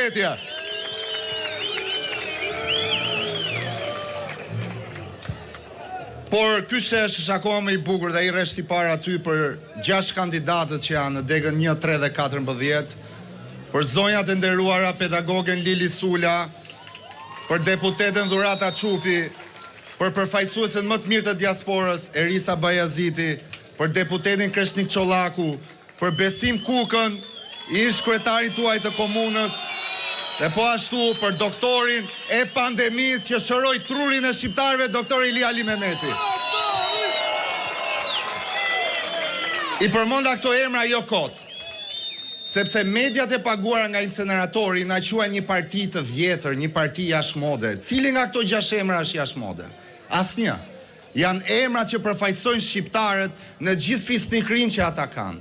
mbështetje. Por ky shesh është akoma më i bukur dhe ai rreshti para aty për 6 kandidatët që janë në degën 1, 3 dhe 14, për zonjat e nderuara pedagogen Lili Sula, për deputeten Dhurata Çupi, për përfaqësuesen më të mirë të diasporës Erisa Bajaziti, për deputetin Kreshnik Çollaku, për Besim Kukën, ish kryetarin tuaj të komunës, dhe po ashtu për doktorin e pandemisë që shëroi trurin e shqiptarëve, doktor Ili Ali Mehmeti. I përmenda këto emra jo kot, sepse mediat e paguara nga inceneratori na quajnë një parti të vjetër, një parti jashtë-mode. Cili nga këto 6 emra është jashtë-mode? Asnjë. Janë emrat që përfaqësojnë shqiptarët në gjithë fisnikrinë që ata kanë.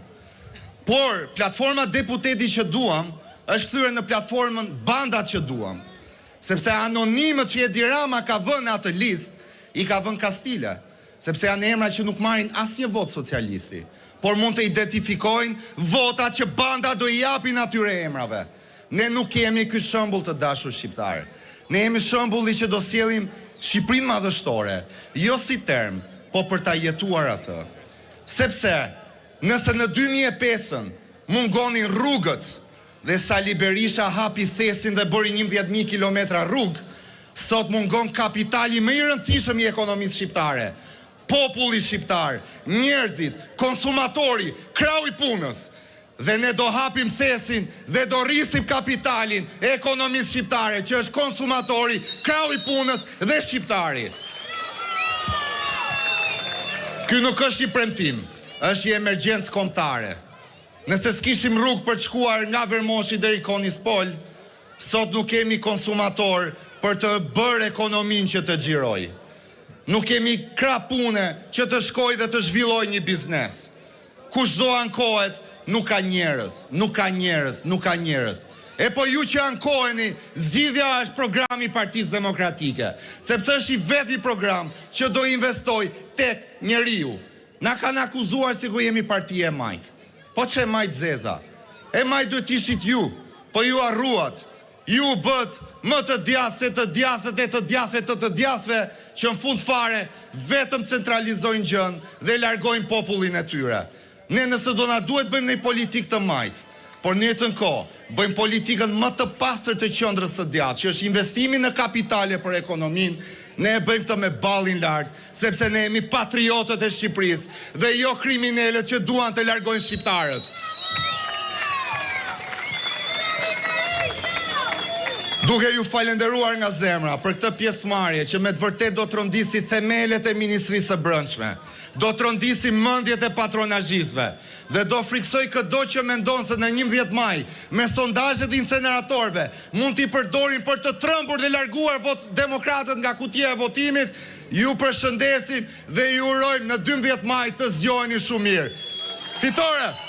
Por platforma deputeti që duam është kthyer në platformën bandat që duam. Sepse anonimët që Edi Rama ka vënë atë listë, i ka vënë Kastile. Sepse janë emra që nuk marrin asnjë vot socialisti, por mund të identifikojnë votat që banda do i japin atyre emrave. Ne nuk kemi ky shembull të dashur shqiptar. Ne jemi shembulli që do sjellim Shqipërinë madhështore, jo si term, po për ta jetuar atë. Sepse nëse në 2005 mungonin rrugët dhe Sali Berisha hapi thesin dhe bëri 11.000 kilometra rrugë, sot mungon kapitali më i rëndësishëm i ekonomisë shqiptare. Populli shqiptar, njerëzit, konsumatori, krau i punës. Dhe ne do hapim thesin dhe do rrisim kapitalin e ekonomisë shqiptare, që është konsumatori, krau i punës dhe shqiptari. Ky nuk është i premtim, është i emergjencë kombëtare. Nëse s'kishim rrugë për të shkuar nga Vermoshi deri Konispol, sot nuk kemi konsumator për të bërë ekonominë që të xhiroj. Nuk kemi krah pune që të shkoj dhe të zhvilloj një biznes. Kushdo ankohet, nuk ka njerëz, nuk ka njerëz, nuk ka njerëz. E po ju që ankoheni, zgjidhja është programi i Partisë Demokratike, sepse është i vetmi program që do investoj tek njeriu. Na kanë akuzuar si ku jemi parti e majt. Po që e majt zeza? E majt duhet ishit ju, po ju arruat. Ju bët më të djathë se të djathët e të djathët e të djathëve, që në fund fare vetëm centralizojnë gjën dhe largojnë popullin e tyre. Ne nëse do na duhet bëjmë një politikë të majtë, por në jetën kohë bëjmë politikën më të pastër të qendrës së djathtë, që është investimi në kapitale për ekonominë. Ne e bëjmë të me ballin lart, sepse ne jemi patriotët e Shqipërisë dhe jo kriminalët që duan të largojnë shqiptarët. Duke ju falenderuar nga zemra për këtë pjesëmarrje që me të vërtet do të rëndisi themelet e Ministrisë së Brendshme, do të rëndisi mendjet e patronazhistëve dhe do friksoj çdo që mendon se në 11 maj me sondazhet e inceneratorëve mund t'i përdorin për të trembur dhe larguar demokratët nga kutia e votimit. Ju përshëndesim dhe ju urojmë në 12 maj të zgjoheni shumë mirë. Fitore!